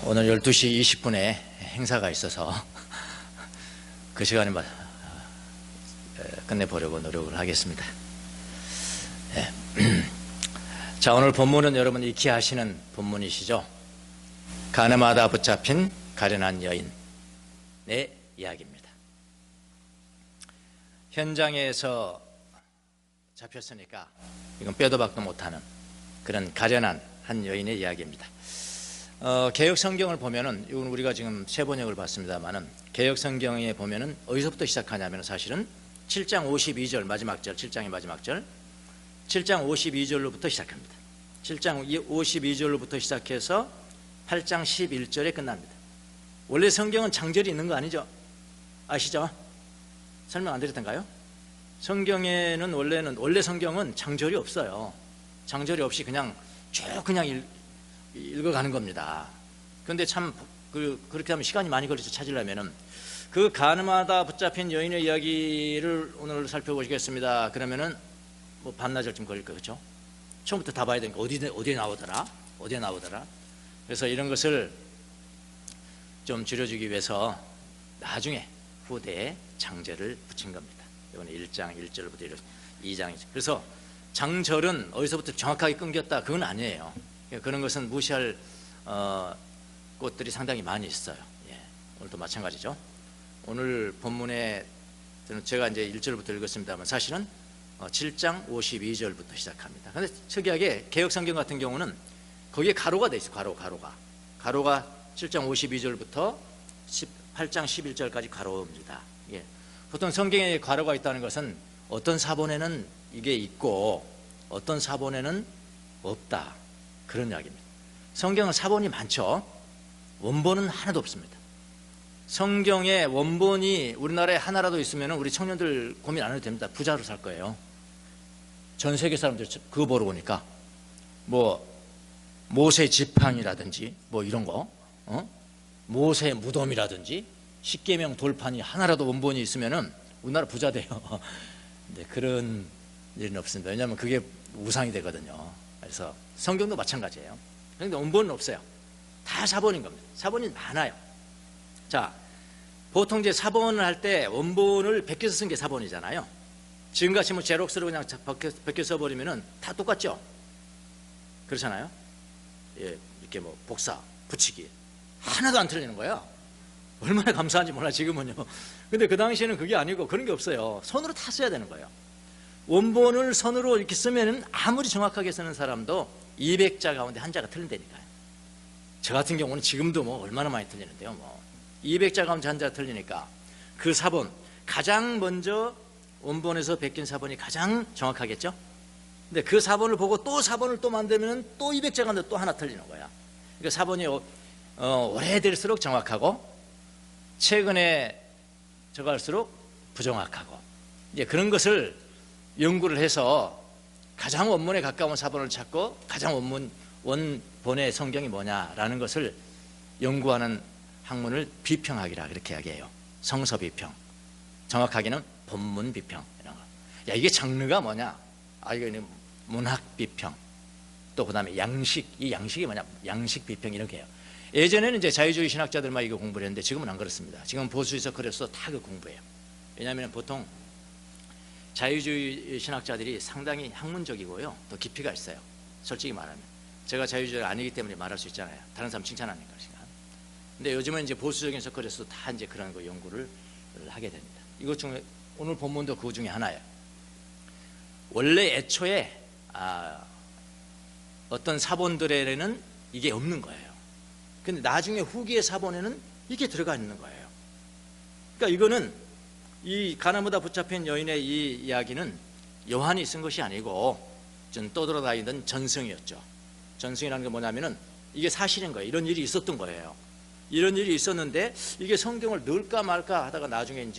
오늘 12시 20분에 행사가 있어서 그 시간에 끝내보려고 노력을 하겠습니다. 네. 자, 오늘 본문은 여러분 익히 아시는 본문이시죠? 가늠하다 붙잡힌 가련한 여인의 이야기입니다. 현장에서 잡혔으니까 이건 빼도 박도 못하는 그런 가련한 한 여인의 이야기입니다. 개역 성경을 보면은, 이건 우리가 지금 새 번역을 봤습니다만은, 개역 성경에 보면은 어디서부터 시작하냐면 사실은 7장 52절 마지막 절, 7장의 마지막 절, 7장 52절로부터 시작합니다. 7장 52절로부터 시작해서 8장 11절에 끝납니다. 원래 성경은 장절이 있는 거 아니죠? 아시죠? 설명 안 드렸던가요? 성경에는 원래 성경은 장절이 없어요. 장절이 없이 그냥 쭉 그냥 읽어가는 겁니다. 그런데 참 그렇게 하면 시간이 많이 걸리죠. 찾으려면은. 그 가늠하다 붙잡힌 여인의 이야기를 오늘 살펴보시겠습니다. 그러면은 뭐 반나절 좀 걸릴 거죠. 처음부터 다 봐야 되니까 어디에 나오더라. 그래서 이런 것을 좀 줄여주기 위해서 나중에 후대에 장절을 붙인 겁니다. 이번에 1장 1절부터 2장 2절. 그래서 장절은 어디서부터 정확하게 끊겼다, 그건 아니에요. 그런 것은 무시할 곳들이 상당히 많이 있어요. 예, 오늘도 마찬가지죠. 오늘 본문에 제가 이제 1절부터 읽었습니다만 사실은 7장 52절부터 시작합니다. 그런데 특이하게 개역성경 같은 경우는 거기에 가로가 돼 있어요. 가로가 7장 52절부터 8장 11절까지 가로입니다. 예. 보통 성경에 가로가 있다는 것은 어떤 사본에는 이게 있고 어떤 사본에는 없다, 그런 이야기입니다. 성경은 사본이 많죠. 원본은 하나도 없습니다. 성경의 원본이 우리나라에 하나라도 있으면 우리 청년들 고민 안 해도 됩니다. 부자로 살 거예요. 전 세계 사람들 그거 보러 오니까 뭐 모세 지팡이라든지 뭐 이런 거, 모세 무덤이라든지 십계명 돌판이 하나라도 원본이 있으면은 우리나라 부자 돼요. 근데 그런 일은 없습니다. 왜냐하면 그게 우상이 되거든요. 그래서 성경도 마찬가지예요. 그런데 원본은 없어요. 다 사본인 겁니다. 사본이 많아요. 자, 보통 이제 사본을 할 때 원본을 베껴서 쓴 게 사본이잖아요. 지금같이 뭐 제록스로 그냥 베껴 써버리면은 다 똑같죠? 그렇잖아요? 예, 이렇게 뭐 복사, 붙이기 하나도 안 틀리는 거예요. 얼마나 감사한지 몰라 지금은요. 근데 그 당시에는 그게 아니고 그런 게 없어요. 손으로 다 써야 되는 거예요. 원본을 손으로 이렇게 쓰면은 아무리 정확하게 쓰는 사람도 200자 가운데 한 자가 틀린다니까요. 저 같은 경우는 지금도 뭐 얼마나 많이 틀리는데요. 뭐 200자 가운데 한 자가 틀리니까 그 사본, 가장 먼저 원본에서 베낀 사본이 가장 정확하겠죠. 근데 그 사본을 보고 또 사본을 또 만들면 또 200자 가운데 또 하나 틀리는 거야. 그러니까 사본이 오래될수록 정확하고 최근에 저갈수록 부정확하고, 이제 그런 것을 연구를 해서 가장 원문에 가까운 사본을 찾고 가장 원본의 성경이 뭐냐라는 것을 연구하는 학문을 비평학이라 그렇게 이야기해요. 성서 비평, 정확하게는 본문 비평 이런 거. 야, 이게 장르가 뭐냐? 이거 문학 비평. 또 그다음에 양식, 이 양식이 뭐냐? 양식 비평 이렇게 해요. 예전에는 이제 자유주의 신학자들만 이거 공부를 했는데 지금은 안 그렇습니다. 지금 보수에서 그래서 다 그 공부해요. 왜냐하면 보통 자유주의 신학자들이 상당히 학문적이고요, 또 깊이가 있어요. 솔직히 말하면 제가 자유주의가 아니기 때문에 말할 수 있잖아요. 다른 사람 칭찬하는 것이가. 근데 요즘은 이제 보수적인 서클에서 다 이제 그런 거 연구를 하게 됩니다. 이것 중에 오늘 본문도 그 중에 하나예요. 원래 애초에 어떤 사본들에는 이게 없는 거예요. 근데 나중에 후기의 사본에는 이게 들어가 있는 거예요. 그러니까 이거는 이 가늠하다 붙잡힌 여인의 이 이야기는 요한이 쓴 것이 아니고 좀 떠돌아다니던 전승이었죠. 전승이라는 게 뭐냐면은 이게 사실인 거예요. 이런 일이 있었던 거예요. 이런 일이 있었는데 이게 성경을 넣을까 말까 하다가 나중에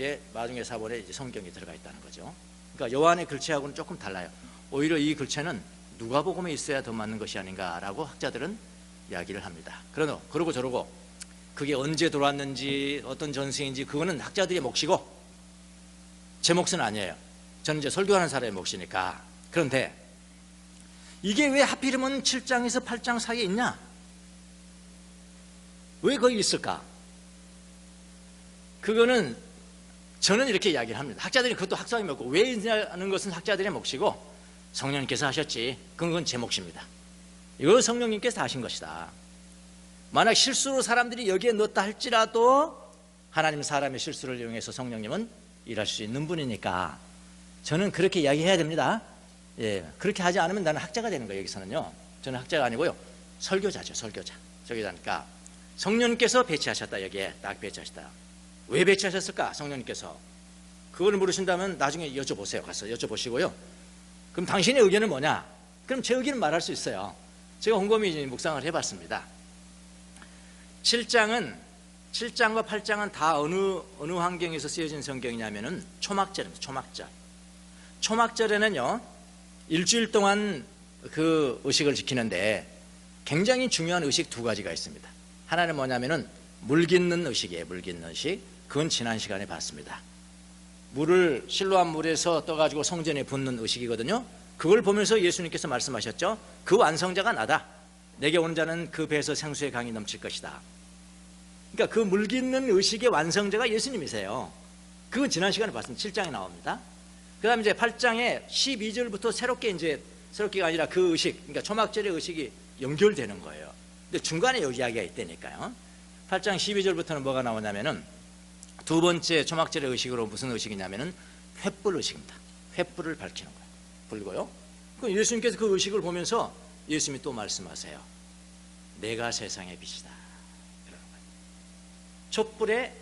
사본에 이제 성경이 들어가 있다는 거죠. 그러니까 요한의 글체하고는 조금 달라요. 오히려 이 글체는 누가복음에 있어야 더 맞는 것이 아닌가라고 학자들은 이야기를 합니다. 그러고 저러고 그게 언제 들어왔는지 어떤 전승인지 그거는 학자들의 몫이고 제 몫은 아니에요. 저는 이제 설교하는 사람의 몫이니까. 그런데 이게 왜 하필이면 7장에서 8장 사이에 있냐? 왜 거기 있을까? 그거는 저는 이렇게 이야기를 합니다. 학자들이 그것도 학설이 묻고 왜 있냐는 것은 학자들의 몫이고 성령님께서 하셨지 그건 제 몫입니다. 이거 성령님께서 하신 것이다. 만약 실수로 사람들이 여기에 넣었다 할지라도 하나님 사람의 실수를 이용해서 성령님은 일할 수 있는 분이니까 저는 그렇게 이야기해야 됩니다. 예, 그렇게 하지 않으면 나는 학자가 되는 거예요. 여기서는요. 저는 학자가 아니고요. 설교자죠. 설교자니까 성령님께서 배치하셨다. 여기에 딱 배치하셨다. 왜 배치하셨을까? 성령님께서 그걸 물으신다면 나중에 여쭤보세요. 가서 여쭤보시고요. 그럼 당신의 의견은 뭐냐? 그럼 제 의견은 말할 수 있어요. 제가 곰곰이 묵상을 해봤습니다. 7장과 8장은 다 어느 환경에서 쓰여진 성경이냐면은 초막절입니다. 초막절에는요 일주일 동안 그 의식을 지키는데 굉장히 중요한 의식 두 가지가 있습니다. 하나는 뭐냐면은 물 깃는 의식이에요. 물 깃는 의식. 그건 지난 시간에 봤습니다. 물을 실로암 물에서 떠가지고 성전에 붓는 의식이거든요. 그걸 보면서 예수님께서 말씀하셨죠. 그 완성자가 나다. 내게 오는 자는 그 배에서 생수의 강이 넘칠 것이다. 그러니까 그 물 깃는 의식의 완성자가 예수님이세요. 그건 지난 시간에 봤습니다. 7장에 나옵니다. 그 다음에 이제 8장에 12절부터 새롭게가 아니라 그 의식, 그러니까 초막절의 의식이 연결되는 거예요. 근데 중간에 이 이야기가 있다니까요. 8장 12절부터는 뭐가 나오냐면은 두 번째 초막절의 의식으로 무슨 의식이냐면은 횃불 의식입니다. 횃불을 밝히는 거예요. 불고요. 그럼 예수님께서 그 의식을 보면서 예수님이 또 말씀하세요. 내가 세상의 빛이다. 촛불이래.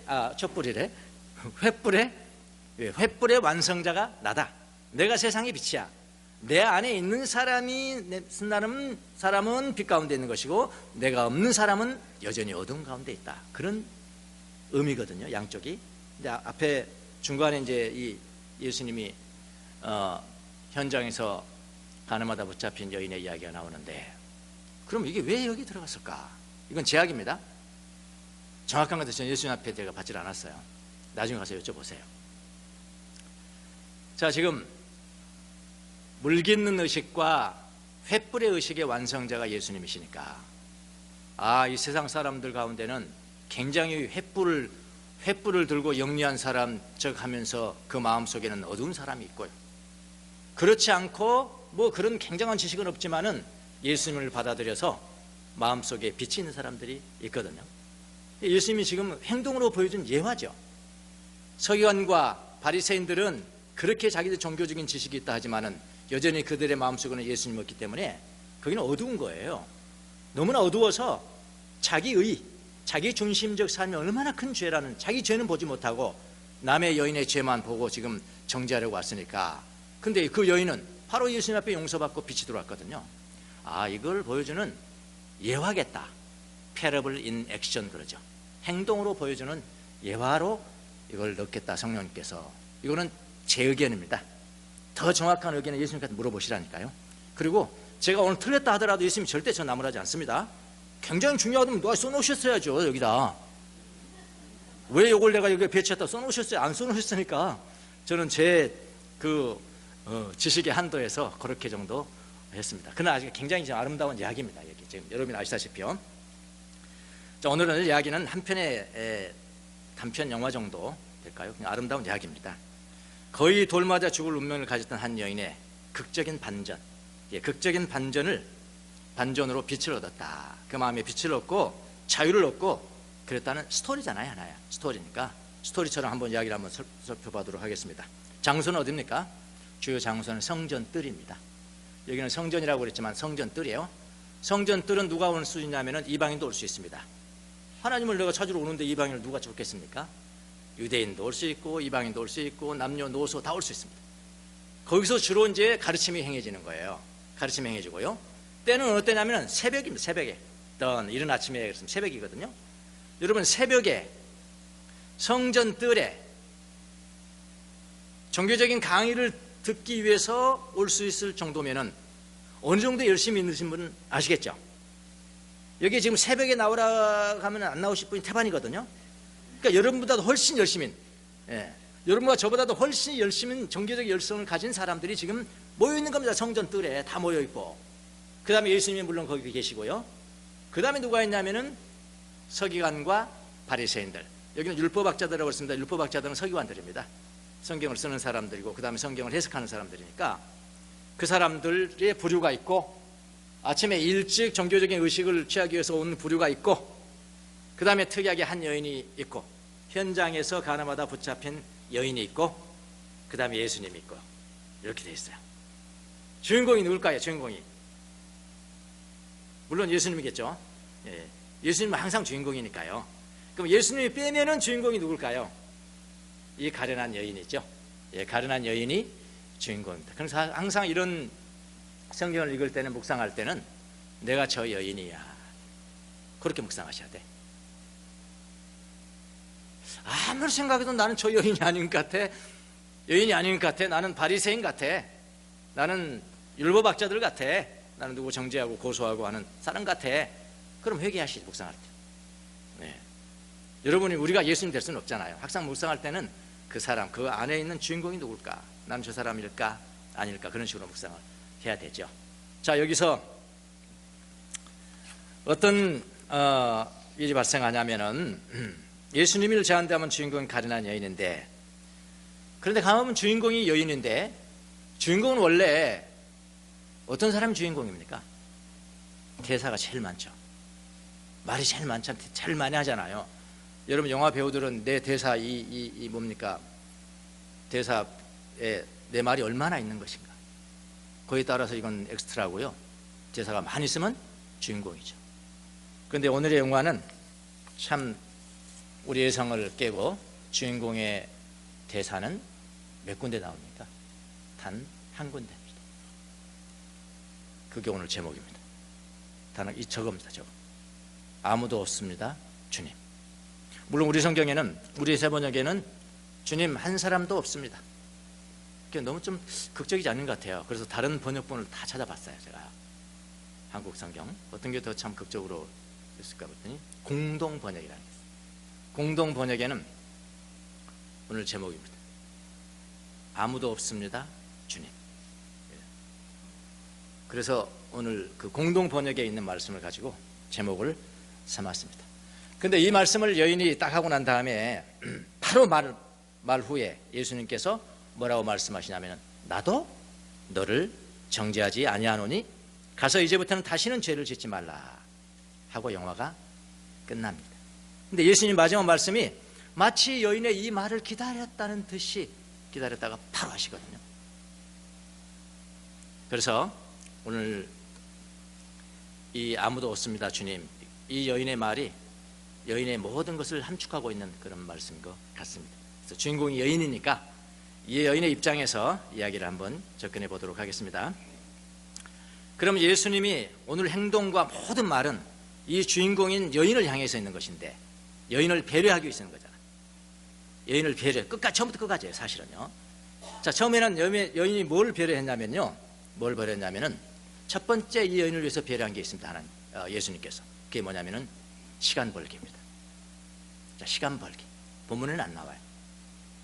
횃불의 완성자가 나다. 내가 세상의 빛이야. 내 안에 있는 사람은 빛 가운데 있는 것이고 내가 없는 사람은 여전히 어둠 가운데 있다. 그런 의미거든요. 양쪽이. 근데 앞에 중간에 이제 이 예수님이 현장에서 가늠하다 붙잡힌 여인의 이야기가 나오는데 그럼 이게 왜 여기 들어갔을까? 이건 제약입니다. 정확한 것은 저는 예수님 앞에 제가 받질 않았어요. 나중에 가서 여쭤보세요. 자, 지금 물 깃는 의식과 횃불의 의식의 완성자가 예수님이시니까 이 세상 사람들 가운데는 굉장히 횃불을 들고 영리한 사람 척 하면서 그 마음속에는 어두운 사람이 있고요. 그렇지 않고 뭐 그런 굉장한 지식은 없지만은 예수님을 받아들여서 마음속에 빛이 있는 사람들이 있거든요. 예수님이 지금 행동으로 보여준 예화죠. 서기관과 바리새인들은 그렇게 자기들 종교적인 지식이 있다 하지만은 여전히 그들의 마음속에는 예수님이 없기 때문에 거기는 어두운 거예요. 너무나 어두워서 자기 중심적 삶이 얼마나 큰 죄라는, 자기 죄는 보지 못하고 남의 여인의 죄만 보고 지금 정죄하려고 왔으니까. 근데 그 여인은 바로 예수님 앞에 용서받고 빛이 들어왔거든요. 이걸 보여주는 예화겠다. 패러블 인 액션 그러죠. 행동으로 보여주는 예화로 이걸 넣겠다. 성령님께서. 이거는 제 의견입니다. 더 정확한 의견은 예수님한테 물어보시라니까요. 그리고 제가 오늘 틀렸다 하더라도 예수님이 절대 저 나무라지 않습니다. 굉장히 중요하다면 누가 써놓으셨어야죠. 여기다 왜 이걸 내가 여기에 배치했다 써놓으셨어요? 안 써놓으셨으니까 저는 제 지식의 한도에서 그렇게 정도 했습니다. 그러나 아직 굉장히 아름다운 이야기입니다. 여기 지금 여러분이 아시다시피요. 자, 오늘은 이야기는 한 편의 단편 영화 정도 될까요? 그냥 아름다운 이야기입니다. 거의 돌맞아 죽을 운명을 가졌던 한 여인의 극적인 반전, 극적인 반전으로 빛을 얻었다. 그 마음에 빛을 얻고 자유를 얻고 그랬다는 스토리잖아요. 하나야. 스토리니까 스토리처럼 한번 이야기를 한번 살펴보도록 하겠습니다. 장소는 어디입니까? 주요 장소는 성전뜰입니다. 여기는 성전이라고 그랬지만 성전뜰이에요. 성전뜰은 누가 오는 수준이냐면 이방인도 올 수 있습니다. 하나님을 내가 찾으러 오는데 이방인을 누가 쫓겠습니까? 유대인도 올 수 있고 이방인도 올 수 있고 남녀노소 다 올 수 있습니다. 거기서 주로 이제 가르침이 행해지는 거예요. 가르침이 행해지고요. 때는 어느 때냐면 새벽입니다. 새벽에. 이른 아침에 그랬으면 새벽이거든요. 여러분 새벽에 성전뜰에 종교적인 강의를 듣기 위해서 올 수 있을 정도면은 어느 정도 열심히 있으신 분은 아시겠죠? 여기 지금 새벽에 나오라 하면 안 나오실 분이 태반이거든요. 그러니까 여러분보다도 훨씬 열심인, 여러분과 저보다도 훨씬 열심인 종교적 열성을 가진 사람들이 지금 모여 있는 겁니다. 성전뜰에 다 모여 있고. 그 다음에 예수님이 물론 거기 계시고요. 그 다음에 누가 있냐면은 서기관과 바리새인들. 여기는 율법학자들이라고 했습니다. 율법학자들은 서기관들입니다. 성경을 쓰는 사람들이고 그 다음에 성경을 해석하는 사람들이니까 그 사람들의 부류가 있고, 아침에 일찍 종교적인 의식을 취하기 위해서 온 부류가 있고, 그 다음에 특이하게 한 여인이 있고, 현장에서 가나마다 붙잡힌 여인이 있고, 그 다음에 예수님이 있고, 이렇게 돼 있어요. 주인공이 누굴까요? 주인공이 물론 예수님이겠죠. 예. 예수님은 항상 주인공이니까요. 그럼 예수님이 빼면은 주인공이 누굴까요? 이 가련한 여인이죠. 예, 가련한 여인이 주인공입니다. 그래서 항상 이런 성경을 읽을 때는, 묵상할 때는 내가 저 여인이야, 그렇게 묵상하셔야 돼. 아무리 생각해도 나는 저 여인이 아닌 것 같아. 여인이 아닌 것 같아. 나는 바리새인 같아. 나는 율법학자들 같아. 나는 누구 정죄하고 고소하고 하는 사람 같아. 그럼 회개하시지, 묵상할 때. 네. 여러분이, 우리가 예수님 될 수는 없잖아요. 항상 묵상할 때는 그 사람, 그 안에 있는 주인공이 누굴까? 나는 저 사람일까? 아닐까? 그런 식으로 묵상을 해야 되죠. 자, 여기서 어떤 일이 발생하냐면은, 예수님을 제안하면 주인공은 가련한 여인인데, 그런데 가면 주인공이 여인인데, 주인공은 원래 어떤 사람이 주인공입니까? 대사가 제일 많죠. 말이 제일 많죠. 제일 많이 하잖아요. 여러분 영화 배우들은 내 대사 뭡니까? 대사에 내 말이 얼마나 있는 것인가? 거기에 따라서 이건 엑스트라고요. 대사가 많이 있으면 주인공이죠. 그런데 오늘의 영화는 참 우리 예상을 깨고, 주인공의 대사는 몇 군데 나옵니까? 단 한 군데입니다. 그게 오늘 제목입니다. 이 저겁니다. 저거. 아무도 없습니다, 주님. 물론 우리 성경에는, 우리 세번역에는 주님 한 사람도 없습니다. 그게 너무 좀 극적이지 않은 것 같아요. 그래서 다른 번역본을 다 찾아봤어요. 제가 한국 성경 어떤 게 더 참 극적으로 있을까 봤더니 공동 번역이라는 게 있어요. 공동 번역에는 오늘 제목입니다. 아무도 없습니다, 주님. 그래서 오늘 그 공동 번역에 있는 말씀을 가지고 제목을 삼았습니다. 근데 이 말씀을 여인이 딱 하고 난 다음에 바로 말 후에 예수님께서 뭐라고 말씀하시냐면, 나도 너를 정죄하지 아니하노니 가서 이제부터는 다시는 죄를 짓지 말라 하고 영화가 끝납니다. 근데 예수님 마지막 말씀이 마치 여인의 이 말을 기다렸다는 듯이 기다렸다가 바로 하시거든요. 그래서 오늘 이 아무도 없습니다, 주님, 이 여인의 말이 여인의 모든 것을 함축하고 있는 그런 말씀인 것 같습니다. 그래서 주인공이 여인이니까 이 여인의 입장에서 이야기를 한번 접근해 보도록 하겠습니다. 그럼 예수님이 오늘 행동과 모든 말은 이 주인공인 여인을 향해서 있는 것인데, 여인을 배려하기 위해서 있는 거잖아요. 여인을 배려, 끝까지, 처음부터 끝까지예요, 사실은요. 자, 처음에는 여인이 뭘 배려했냐면요, 뭘 배려했냐면은 첫 번째 이 여인을 위해서 배려한 게 있습니다. 하나님, 예수님께서. 그게 뭐냐면은 시간 벌기입니다. 자, 시간 벌기. 본문에는 안 나와요.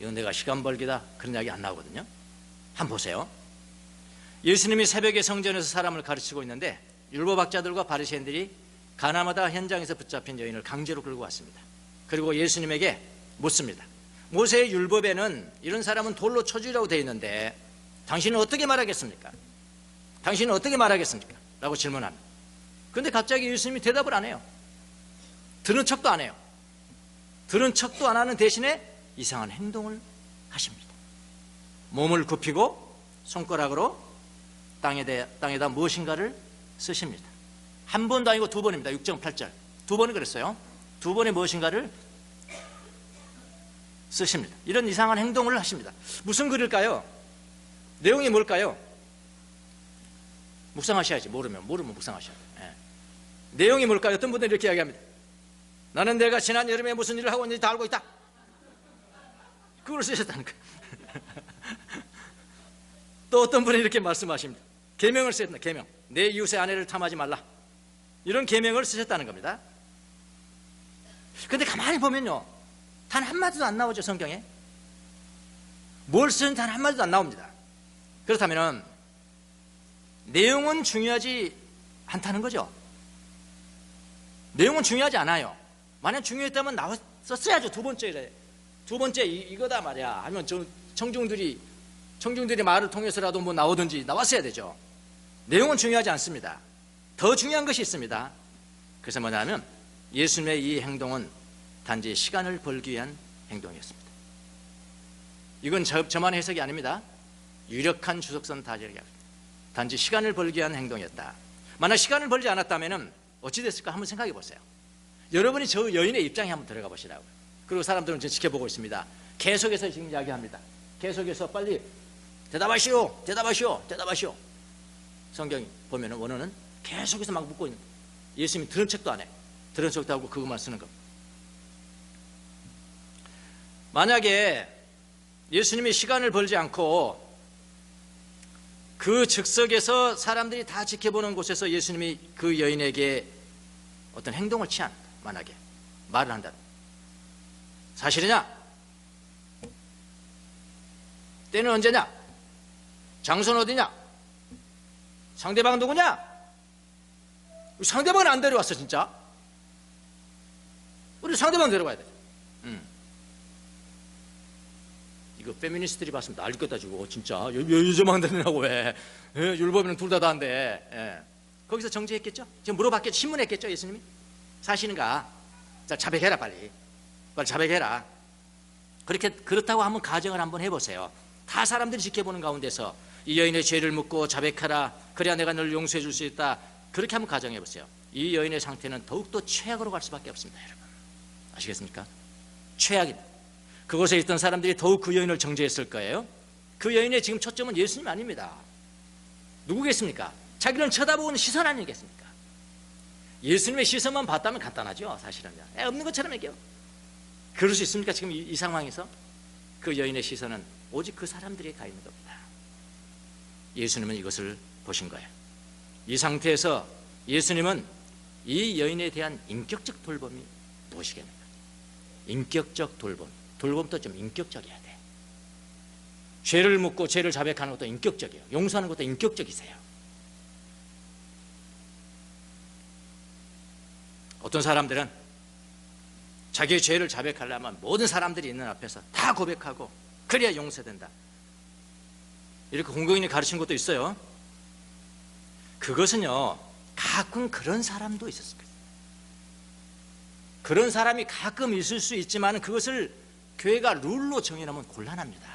이건 내가 시간 벌기다, 그런 이야기 안 나오거든요. 한번 보세요. 예수님이 새벽에 성전에서 사람을 가르치고 있는데 율법학자들과 바리새인들이 가나마다 현장에서 붙잡힌 여인을 강제로 끌고 왔습니다. 그리고 예수님에게 묻습니다. 모세의 율법에는 이런 사람은 돌로 쳐 죽이라고 되어 있는데 당신은 어떻게 말하겠습니까? 당신은 어떻게 말하겠습니까? 라고 질문합니다. 그런데 갑자기 예수님이 대답을 안 해요. 들은 척도 안 해요. 들은 척도 안 하는 대신에 이상한 행동을 하십니다. 몸을 굽히고 손가락으로 땅에다 무엇인가를 쓰십니다. 한 번도 아니고 두 번입니다. 6.8절. 두 번을 그랬어요. 두 번에 무엇인가를 쓰십니다. 이런 이상한 행동을 하십니다. 무슨 글일까요? 내용이 뭘까요? 묵상하셔야지. 모르면 묵상하셔야 돼요. 네. 내용이 뭘까요? 어떤 분들은 이렇게 이야기합니다. 나는 내가 지난 여름에 무슨 일을 하고 있는지 다 알고 있다. 그걸 쓰셨다는 거예요. 또 어떤 분이 이렇게 말씀하십니다. 계명을 쓰셨다. 계명. 내 이웃의 아내를 탐하지 말라. 이런 계명을 쓰셨다는 겁니다. 그런데 가만히 보면요, 단 한마디도 안 나오죠, 성경에. 뭘 쓰는 단 한마디도 안 나옵니다. 그렇다면 내용은 중요하지 않다는 거죠. 내용은 중요하지 않아요. 만약 중요했다면 나왔었어야죠. 두 번째 이거다 말이야. 아니면 청중들이 말을 통해서라도 뭐 나오든지 나왔어야 되죠. 내용은 중요하지 않습니다. 더 중요한 것이 있습니다. 그래서 뭐냐면 예수님의 이 행동은 단지 시간을 벌기 위한 행동이었습니다. 이건 저만의 해석이 아닙니다. 유력한 주석선 다 이야기합니다. 단지 시간을 벌기 위한 행동이었다. 만약 시간을 벌지 않았다면 어찌 됐을까 한번 생각해 보세요. 여러분이 저 여인의 입장에 한번 들어가 보시라고요. 그리고 사람들은 지금 지켜보고 있습니다. 계속해서 지금 이야기합니다. 계속해서 빨리 대답하시오. 성경이 보면 원어는 계속해서 막 묻고 있는 거예요. 예수님이 들은 척도 안 해. 들은 척도 하고 그것만 쓰는 겁니다. 만약에 예수님이 시간을 벌지 않고 그 즉석에서 사람들이 다 지켜보는 곳에서 예수님이 그 여인에게 어떤 행동을 취한다. 만약에 말을 한다. 사실이냐? 때는 언제냐? 장소는 어디냐? 상대방 누구냐? 상대방은 안 데려왔어 진짜. 우리 상대방 데려와야 돼. 이거 페미니스트들이 봤으면 난리 겠다 주고 진짜 여자만 데리냐고 왜? 율법에는 둘 다 한대. 거기서 정죄했겠죠? 지금 물어봤겠죠? 신문했겠죠? 예수님이? 사실인가? 자, 자백해라 빨리 자백해라. 그렇다고 한번 가정을 한번 해보세요. 다 사람들이 지켜보는 가운데서 이 여인의 죄를 묻고 자백하라. 그래야 내가 널 용서해 줄 수 있다. 그렇게 한번 가정해 보세요. 이 여인의 상태는 더욱더 최악으로 갈 수밖에 없습니다. 여러분 아시겠습니까? 최악입니다. 그곳에 있던 사람들이 더욱 그 여인을 정죄했을 거예요. 그 여인의 지금 초점은 예수님 아닙니다. 누구겠습니까? 자기는 쳐다보는 시선 아니겠습니까? 예수님의 시선만 봤다면 간단하죠. 사실은요. 없는 것처럼 얘기해요. 그럴 수 있습니까? 지금 이 상황에서 그 여인의 시선은 오직 그 사람들에게 가 있는 겁니다. 예수님은 이것을 보신 거예요. 이 상태에서 예수님은 이 여인에 대한 인격적 돌봄이 무엇이겠습니까? 인격적 돌봄도 좀 인격적이어야 돼. 죄를 묻고 죄를 자백하는 것도 인격적이에요. 용서하는 것도 인격적이세요. 어떤 사람들은 자기의 죄를 자백하려면 모든 사람들이 있는 앞에서 다 고백하고 그래야 용서된다. 이렇게 공공연히 가르치는 것도 있어요. 그것은요 가끔 그런 사람도 있었을 거예요. 그런 사람이 가끔 있을 수 있지만 그것을 교회가 룰로 정해놓으면 곤란합니다.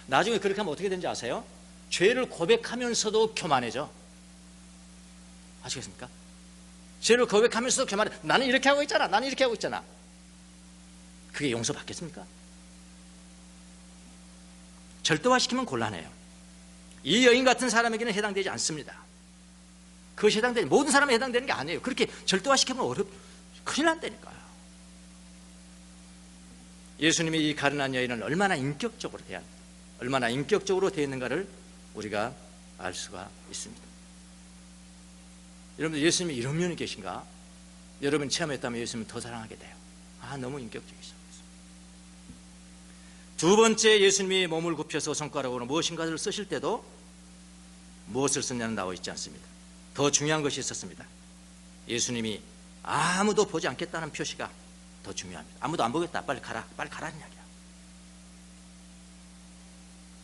나중에 그렇게 하면 어떻게 되는지 아세요? 죄를 고백하면서도 교만해져. 아시겠습니까? 죄를 고백하면서도 교만해. 나는 이렇게 하고 있잖아. 나는 이렇게 하고 있잖아. 그게 용서받겠습니까? 절도화시키면 곤란해요. 이 여인 같은 사람에게는 해당되지 않습니다. 그것이 해당되는 모든 사람에 해당되는 게 아니에요. 그렇게 절도화시키면 큰일 난다니까요. 예수님이 이 가련한 여인을 얼마나 인격적으로 되어 있는가를 우리가 알 수가 있습니다. 여러분들 예수님이 이런 면이 계신가? 여러분 체험했다면 예수님은 더 사랑하게 돼요. 너무 인격적이셔. 두 번째 예수님이 몸을 굽혀서 손가락으로 무엇인가를 쓰실 때도 무엇을 썼냐는 나와 있지 않습니다. 더 중요한 것이 있었습니다. 예수님이 아무도 보지 않겠다는 표시가 더 중요합니다. 아무도 안 보겠다. 빨리 가라는 이야기야.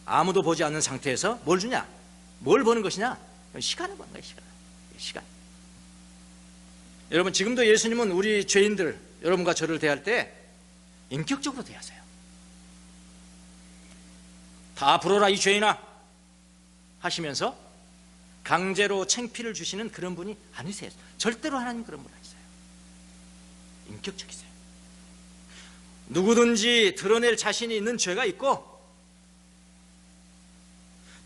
아무도 보지 않는 상태에서 뭘 주냐? 뭘 보는 것이냐? 시간을 보는 거예요. 시간. 여러분 지금도 예수님은 우리 죄인들 여러분과 저를 대할 때 인격적으로 대하세요. 다 불어라 이 죄인아 하시면서 강제로 창피를 주시는 그런 분이 아니세요. 절대로 하나님 그런 분 아니세요. 인격적이세요. 누구든지 드러낼 자신이 있는 죄가 있고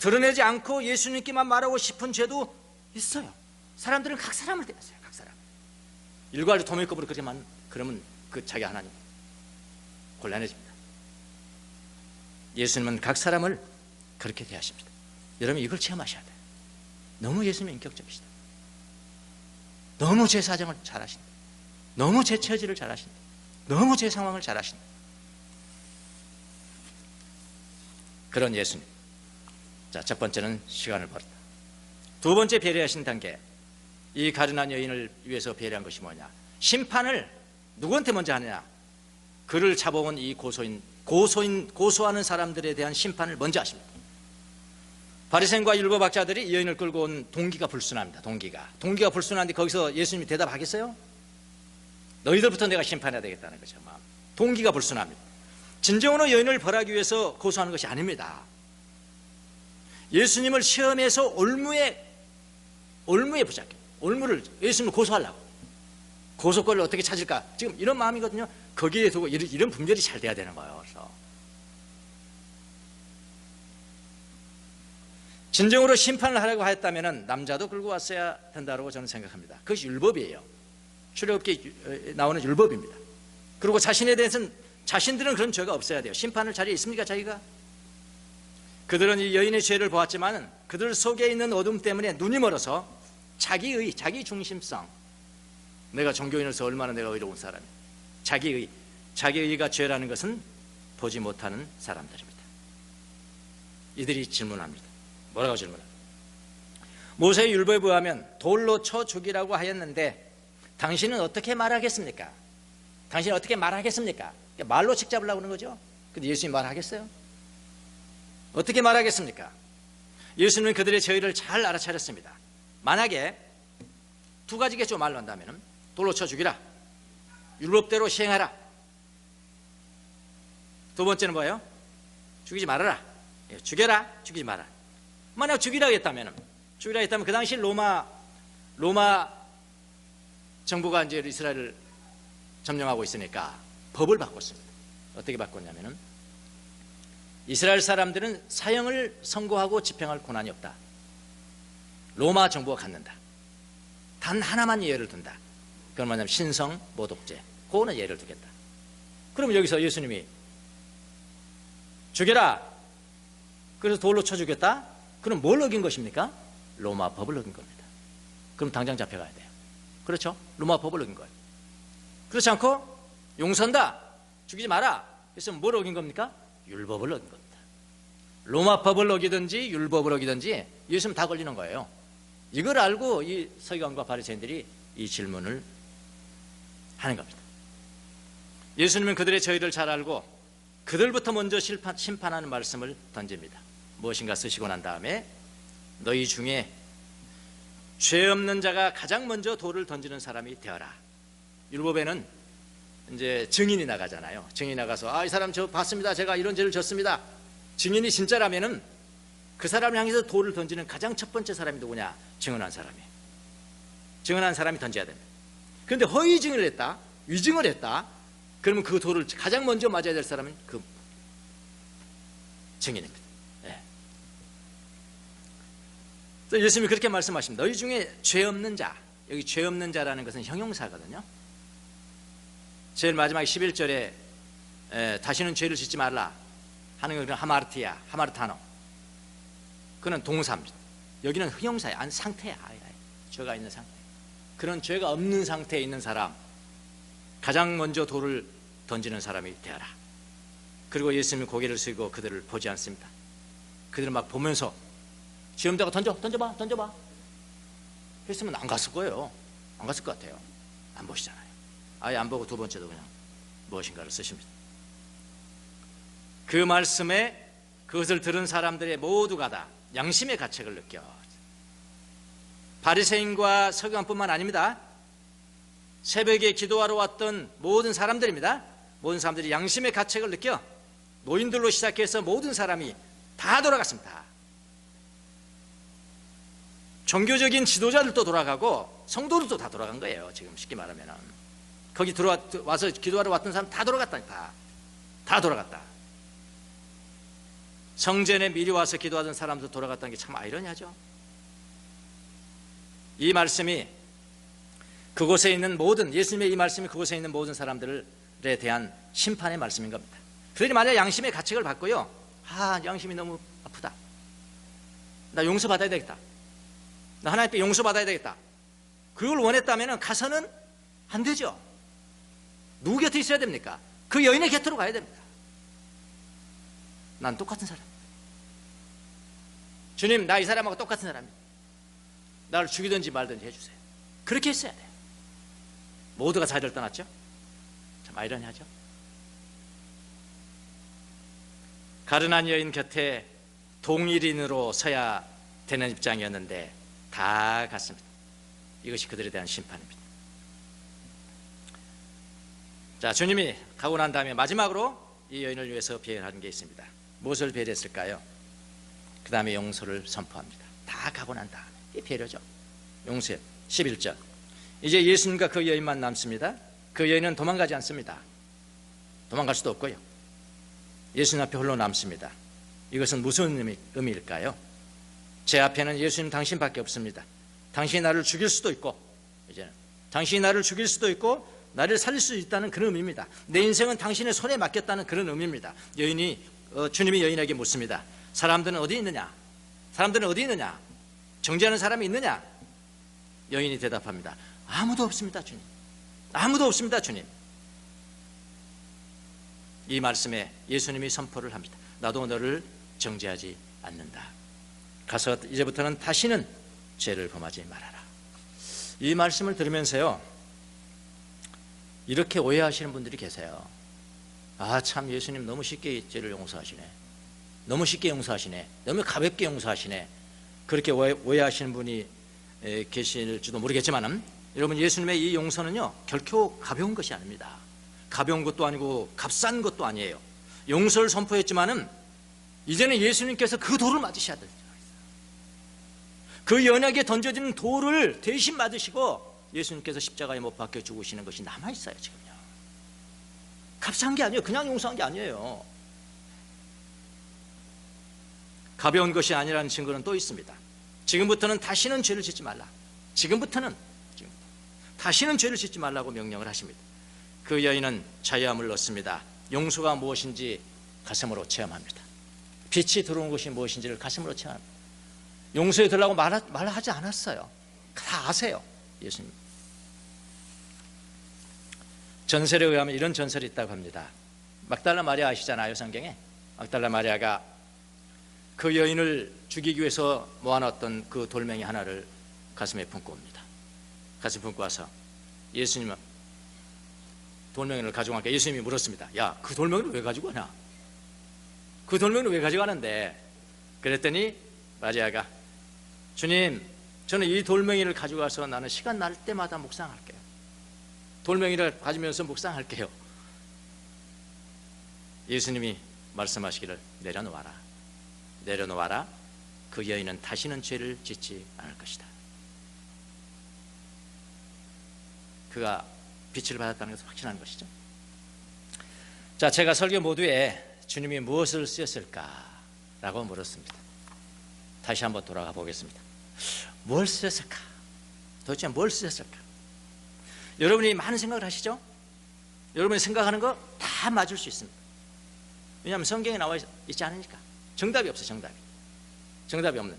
드러내지 않고 예수님께만 말하고 싶은 죄도 있어요. 사람들은 각 사람을 대하세요. 각 사람. 일괄 도매급으로 그러면 그 자기 하나님 곤란해집니다. 예수님은 각 사람을 그렇게 대하십니다. 여러분 이걸 체험하셔야 돼요. 너무 예수님이 인격적이시다. 너무 제 사정을 잘 아신다. 너무 제 처지를 잘 아신다. 너무 제 상황을 잘 아신다. 그런 예수님. 자, 첫 번째는 시간을 벌었다. 두 번째 배려하신 단계. 이 가련한 여인을 위해서 배려한 것이 뭐냐? 심판을 누구한테 먼저 하느냐? 그를 잡아온 이 고소하는 사람들에 대한 심판을 먼저 하십니다. 바리새인과 율법학자들이 이 여인을 끌고 온 동기가 불순합니다. 동기가 불순한데 거기서 예수님이 대답하겠어요? 너희들부터 내가 심판해야 되겠다는 거죠. 동기가 불순합니다. 진정으로 여인을 벌하기 위해서 고소하는 것이 아닙니다. 예수님을 시험해서 올무에 붙잡게, 올무를 예수님을 고소하려고, 고소권을 어떻게 찾을까, 지금 이런 마음이거든요. 거기에 두고 이런 분별이 잘 돼야 되는 거예요. 그래서 진정으로 심판을 하려고 하였다면 남자도 끌고 왔어야 된다고 저는 생각합니다. 그것이 율법이에요. 출애굽기에 나오는 율법입니다. 그리고 자신들은 그런 죄가 없어야 돼요. 심판할 자리에 있습니까, 자기가? 그들은 이 여인의 죄를 보았지만 그들 속에 있는 어둠 때문에 눈이 멀어서 자기 중심성, 내가 종교인으로서 얼마나 내가 의로운 사람이야, 자기의가 죄라는 것은 보지 못하는 사람들입니다. 이들이 질문합니다. 뭐라고 질문합니다? 모세의 율법에 의하면 돌로 쳐 죽이라고 하였는데 당신은 어떻게 말하겠습니까? 말로 책 잡으려고 하는 거죠. 근데 예수님 말하겠어요? 어떻게 말하겠습니까? 예수님은 그들의 죄를 잘 알아차렸습니다. 만약에 두 가지겠죠. 말로 한다면 돌로 쳐 죽이라, 율법대로 시행하라. 두 번째는 뭐예요? 죽이지 말아라. 죽여라, 죽이지 마라. 만약 죽이라고 했다면 그 당시 로마 정부가 이제 이스라엘을 점령하고 있으니까 법을 바꿨습니다. 어떻게 바꿨냐면은 이스라엘 사람들은 사형을 선고하고 집행할 권한이 없다. 로마 정부가 갖는다. 단 하나만 예를 든다. 그건 뭐냐면 신성 모독죄. 그거는 예를 두겠다. 그럼 여기서 예수님이 죽여라, 그래서 돌로 쳐 죽였다? 그럼 뭘 어긴 것입니까? 로마 법을 어긴 겁니다. 그럼 당장 잡혀가야 돼요. 그렇죠? 로마 법을 어긴 거예요. 그렇지 않고 용서한다, 죽이지 마라, 그래서 뭘 어긴 겁니까? 율법을 어긴 겁니다. 로마 법을 어기든지 율법을 어기든지 예수님 다 걸리는 거예요. 이걸 알고 이 서기관과 바리새인들이 이 질문을 하는 겁니다. 예수님은 그들의 죄를 잘 알고 그들부터 먼저 심판하는 말씀을 던집니다. 무엇인가 쓰시고 난 다음에 너희 중에 죄 없는 자가 가장 먼저 돌을 던지는 사람이 되어라. 율법에는 이제 증인이 나가잖아요. 증인이 나가서 이 사람 저 봤습니다, 제가 이런 죄를 졌습니다. 증인이 진짜라면은 그 사람을 향해서 돌을 던지는 가장 첫 번째 사람이 누구냐? 증언한 사람이에요. 증언한 사람이 던져야 됩니다. 그런데 허위 증언을 했다, 위증을 했다, 그러면 그 돌을 가장 먼저 맞아야 될 사람은 그 증인입니다. 예수님이 그렇게 말씀하십니다. 너희 중에 죄 없는 자, 여기 죄 없는 자라는 것은 형용사거든요. 제일 마지막 11절에 다시는 죄를 짓지 말라 하는 것은 하마르타노. 그는 동사입니다. 여기는 형용사야, 상태야. 죄가 있는 상태. 그런 죄가 없는 상태에 있는 사람, 가장 먼저 돌을 던지는 사람이 되어라. 그리고 예수님이 고개를 숙이고 그들을 보지 않습니다. 그들을 막 보면서 지엄다가 던져봐. 했으면 안 갔을 거예요. 안 갔을 것 같아요. 안 보시잖아요. 아예 안 보고 두 번째도 그냥 무엇인가를 쓰십니다. 그 말씀에 그것을 들은 사람들의 모두가 다 양심의 가책을 느껴. 바리새인과 서기관뿐만 아닙니다. 새벽에 기도하러 왔던 모든 사람들입니다. 모든 사람들이 양심의 가책을 느껴 노인들로 시작해서 모든 사람이 다 돌아갔습니다. 종교적인 지도자들도 돌아가고 성도들도 다 돌아간 거예요. 지금 쉽게 말하면 거기 와서 기도하러 왔던 사람 다 돌아갔다니까. 다 돌아갔다. 성전에 미리 와서 기도하던 사람도 돌아갔다는 게 참 아이러니하죠. 이 말씀이 그곳에 있는 모든, 예수님의 이 말씀이 그곳에 있는 모든 사람들에 대한 심판의 말씀인 겁니다. 그들이 만약 양심의 가책을 받고요, 양심이 너무 아프다, 나 용서받아야 되겠다, 나 하나님께 용서받아야 되겠다, 그걸 원했다면 가서는 안 되죠. 누구 곁에 있어야 됩니까? 그 여인의 곁으로 가야 됩니다. 난 똑같은 사람, 주님 나 이 사람하고 똑같은 사람이에요, 나를 죽이든지 말든지 해주세요. 그렇게 했어야 돼요. 모두가 자리를 떠났죠. 아이러니하죠. 가련한 여인 곁에 동일인으로 서야 되는 입장이었는데 다 갔습니다. 이것이 그들에 대한 심판입니다. 자, 주님이 가고 난 다음에 마지막으로 이 여인을 위해서 배려한 게 있습니다. 무엇을 배려했을까요? 그 다음에 용서를 선포합니다. 다 가고 난 다음에 이 배려죠. 용서요. 11절. 이제 예수님과 그 여인만 남습니다. 그 여인은 도망가지 않습니다. 도망갈 수도 없고요. 예수님 앞에 홀로 남습니다. 이것은 무슨 의미일까요? 제 앞에는 예수님 당신밖에 없습니다. 당신이 나를 죽일 수도 있고, 이제는 당신이 나를 죽일 수도 있고 나를 살릴 수 있다는 그런 의미입니다. 내 인생은 당신의 손에 맡겼다는 그런 의미입니다. 주님이 여인에게 묻습니다. 사람들은 어디 있느냐? 사람들은 어디 있느냐? 정죄하는 사람이 있느냐? 여인이 대답합니다. 아무도 없습니다, 주님. 아무도 없습니다, 주님. 이 말씀에 예수님이 선포를 합니다. 나도 너를 정죄하지 않는다. 가서 이제부터는 다시는 죄를 범하지 말아라. 이 말씀을 들으면서요, 이렇게 오해하시는 분들이 계세요. 아, 참 예수님 너무 쉽게 죄를 용서하시네. 너무 쉽게 용서하시네. 너무 가볍게 용서하시네. 그렇게 오해하시는 분이 계실지도 모르겠지만, 여러분, 예수님의 이 용서는요 결코 가벼운 것이 아닙니다. 가벼운 것도 아니고 값싼 것도 아니에요. 용서를 선포했지만은 이제는 예수님께서 그 돌을 맞으셔야 돼요. 그 연약에 던져지는 돌을 대신 맞으시고 예수님께서 십자가에 못 박혀 죽으시는 것이 남아있어요. 지금요. 값싼 게 아니에요. 그냥 용서한 게 아니에요. 가벼운 것이 아니라는 증거는 또 있습니다. 지금부터는 다시는 죄를 짓지 말라. 지금부터 다시는 죄를 짓지 말라고 명령을 하십니다. 그 여인은 자유함을 얻습니다. 용서가 무엇인지 가슴으로 체험합니다. 빛이 들어온 것이 무엇인지를 가슴으로 체험합니다. 용서해 달라고 말하지 않았어요. 다 아세요, 예수님. 전설에 의하면 이런 전설이 있다고 합니다. 막달라 마리아 아시잖아요, 성경에. 막달라 마리아가 그 여인을 죽이기 위해서 모아놨던 그 돌멩이 하나를 가슴에 품고 옵니다. 가슴에 품고 와서 예수님은 돌멩이를 가지고 가니까 예수님이 물었습니다. 야, 그 돌멩이를 왜 가지고 가냐? 그 돌멩이를 왜 가져가는데? 그랬더니 마리아가, 주님, 저는 이 돌멩이를 가지고 가서 나는 시간 날 때마다 묵상할게요. 돌멩이를 가지면서 묵상할게요. 예수님이 말씀하시기를, 내려놓아라. 내려놓아라. 그 여인은 다시는 죄를 짓지 않을 것이다. 그가 빛을 받았다는 것을 확신하는 것이죠. 자, 제가 설교 모두에 주님이 무엇을 쓰셨을까라고 물었습니다. 다시 한번 돌아가 보겠습니다. 뭘 쓰셨을까? 도대체 뭘 쓰셨을까? 여러분이 많은 생각을 하시죠? 여러분이 생각하는 거 다 맞을 수 있습니다. 왜냐하면 성경에 나와 있지 않으니까. 정답이 없어요. 정답이 없는.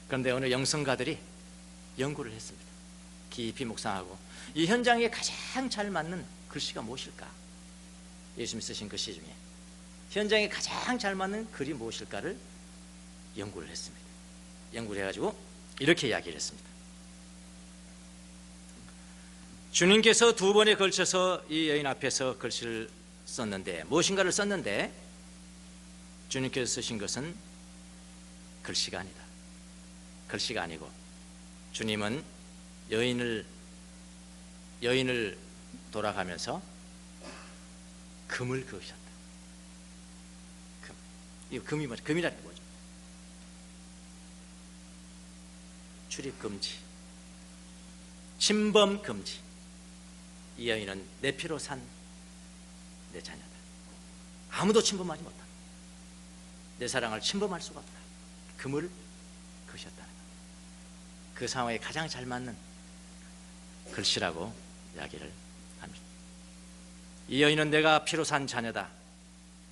그런데 어느 영성가들이 연구를 했습니다. 깊이 묵상하고 이 현장에 가장 잘 맞는 글씨가 무엇일까? 예수님이 쓰신 글씨 중에 현장에 가장 잘 맞는 글이 무엇일까를 연구를 했습니다. 연구를 해가지고 이렇게 이야기를 했습니다. 주님께서 두 번에 걸쳐서 이 여인 앞에서 글씨를 썼는데, 무엇인가를 썼는데 주님께서 쓰신 것은 글씨가 아니다. 글씨가 아니고 주님은 여인을 돌아가면서 금을 그으셨다. 금. 이 금이 뭐죠? 금이라는 게 뭐죠? 출입 금지, 침범 금지. 이 여인은 내 피로 산 내 자녀다. 아무도 침범하지 못한다. 내 사랑을 침범할 수가 없다. 금을 그으셨다는 것. 그 상황에 가장 잘 맞는 글씨라고 이야기를 합니다. 이 여인은 내가 피로 산 자녀다.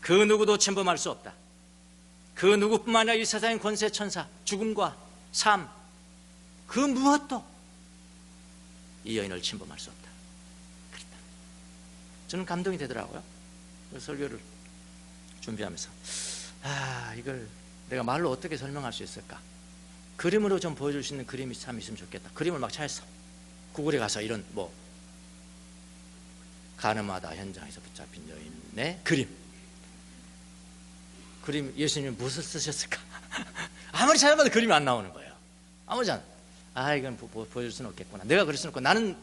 그 누구도 침범할 수 없다. 그 누구뿐만 아니라 이 세상의 권세 천사, 죽음과 삶, 그 무엇도 이 여인을 침범할 수 없다. 그랬다. 저는 감동이 되더라고요. 설교를 준비하면서 이걸 내가 말로 어떻게 설명할 수 있을까? 그림으로 좀 보여줄 수 있는 그림이 참 있으면 좋겠다. 그림을 막 찾았어. 구글에 가서 이런 가늠하다 현장에서 붙잡힌 여인의 그림 예수님이 무엇을 쓰셨을까? 아무리 찾아봐도 그림이 안 나오는 거예요. 아무리 이건 보여줄 수는 없겠구나. 내가 그릴 수는 없고 나는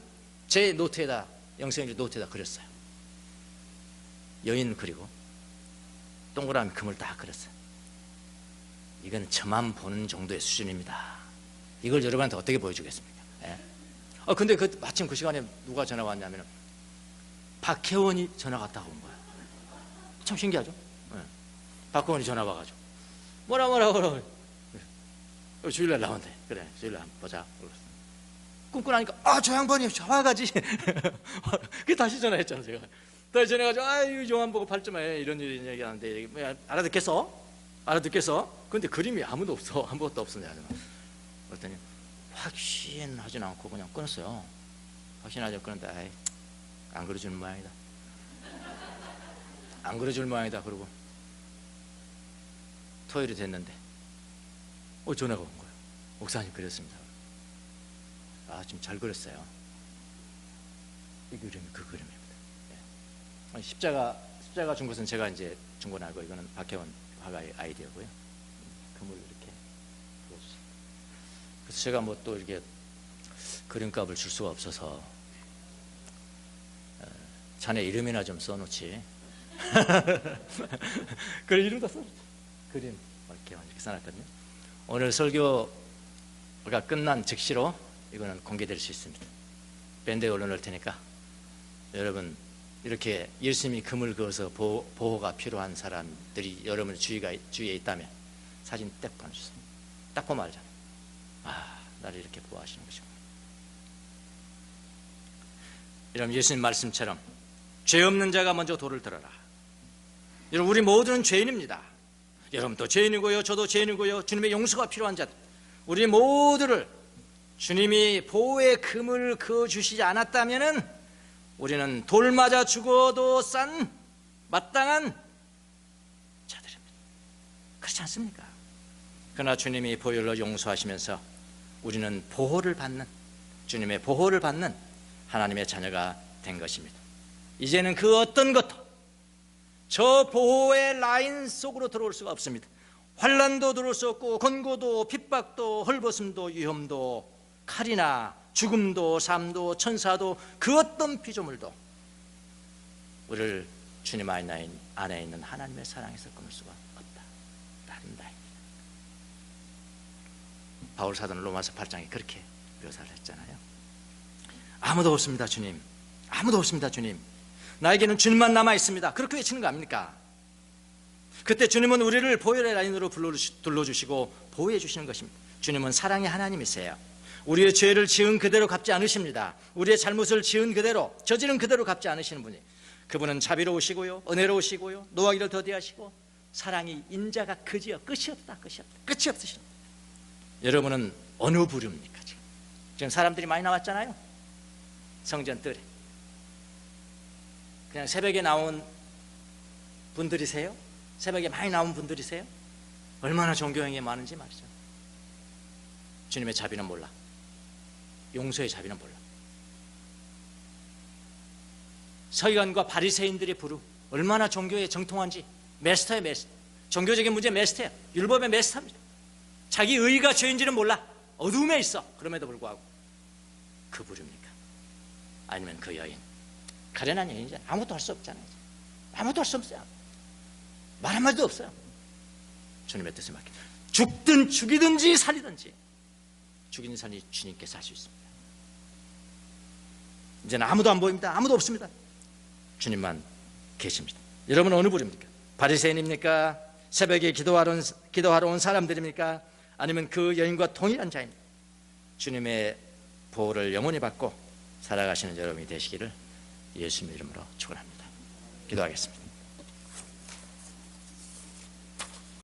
제 노트에다 영성인지 노트에다 그렸어요. 여인 그리고 동그라미 금을 딱 그렸어요. 이건 저만 보는 정도의 수준입니다. 이걸 여러분한테 어떻게 보여주겠습니까? 예? 근데 마침 그 시간에 누가 전화가 왔냐면 박혜원이 전화가 왔다고 온 거야. 참 신기하죠? 예. 박혜원이 전화 와가지고 뭐라 주일날 나온대. 그래 주일날 한번 보자. 끊고 나니까 저 양반이 와가지. 그 다시 전화했잖아. 제가 다시 전화해가지고 요한 보고 8점에 이런 일이 얘기하는데 알아듣겠어? 근데 그림이 아무도 없어. 아무것도 없었냐. 그랬더니 확신하진 않고 그냥 끊었어요. 확신하지 않고 끊었는데 안 그려주는 모양이다. 안 그려줄 모양이다. 그러고 토요일이 됐는데 전화가 온 거예요. 목사님 그렸습니다. 지금 잘 그렸어요. 이 그림이 그 그림입니다. 네. 십자가 준 것은 제가 이제 준 건 알고 이거는 박혜원 화가의 아이디어고요. 금을 이렇게 부어주세요. 그래서 제가 뭐 또 이렇게 그림값을 줄 수가 없어서 자네 이름이나 좀 써놓지. 그래 이름도 써놓지. 그림 이렇게 써놨거든요. 오늘 설교가 끝난 즉시로 이거는 공개될 수 있습니다. 밴드에 올려놓을 테니까 여러분 이렇게 열심히 금을 그어서 보호가 필요한 사람들이 여러분 주위에 있다면 사진 딱 보내주세요. 딱 보면 알잖아요. 나를 이렇게 보호하시는 것이구나. 여러분 예수님 말씀처럼 죄 없는 자가 먼저 돌을 들어라. 여러분 우리 모두는 죄인입니다. 여러분도 죄인이고요. 저도 죄인이고요. 주님의 용서가 필요한 자들 우리 모두를 주님이 보호의 금을 그어주시지 않았다면 우리는 돌 맞아 죽어도 싼 마땅한 자들입니다. 그렇지 않습니까? 그러나 주님이 보혈로 용서하시면서 우리는 보호를 받는 주님의 보호를 받는 하나님의 자녀가 된 것입니다. 이제는 그 어떤 것도 저 보호의 라인 속으로 들어올 수가 없습니다. 환난도 들어올 수 없고 권고도 핍박도 헐벗음도 위험도 칼이나 죽음도 삶도 천사도 그 어떤 피조물도 우리를 주님 안에 있는 하나님의 사랑에서 끊을 수가 없다. 다른다. 바울 사도는 로마서 8장에 그렇게 묘사를 했잖아요. 아무도 없습니다 주님. 아무도 없습니다 주님. 나에게는 주님만 남아 있습니다. 그렇게 외치는 거 아닙니까? 그때 주님은 우리를 보혈의 라인으로 둘러주시고 보호해 주시는 것입니다. 주님은 사랑의 하나님이세요. 우리의 죄를 지은 그대로 갚지 않으십니다. 우리의 잘못을 지은 그대로 저지른 그대로 갚지 않으시는 분이 그분은 자비로우시고요 은혜로우시고요 노하기를 더디하시고 사랑이 인자가 그지요 끝이 없으십니다. 여러분은 어느 부류입니까? 지금 사람들이 많이 나왔잖아요. 성전 뜰에 그냥 새벽에 나온 분들이세요? 새벽에 많이 나온 분들이세요? 얼마나 존경이 많은지 말이죠. 주님의 자비는 몰라. 용서의 자비는 몰라. 서기관과 바리새인들의 부류 얼마나 종교에 정통한지 메스터예요. 메스터. 종교적인 문제 메스터예요. 율법의 메스터입니다. 자기 의가 죄인지는 몰라. 어둠에 있어. 그럼에도 불구하고 그 부류입니까? 아니면 그 여인 가련한 여인이잖아요. 아무것도 할 수 없잖아요. 아무것도 할 수 없어요. 말 한마디도 없어요. 주님의 뜻에 맡겨 죽든 죽이든지 살리든지 죽이는 삶이 주님께서 할 수 있습니다. 이제는 아무도 안 보입니다. 아무도 없습니다. 주님만 계십니다. 여러분은 어느 부류입니까? 바리새인입니까? 새벽에 기도하러 온 사람들입니까? 아니면 그 여인과 동일한 자입니까? 주님의 보호를 영원히 받고 살아가시는 여러분이 되시기를 예수님 이름으로 축원합니다. 기도하겠습니다.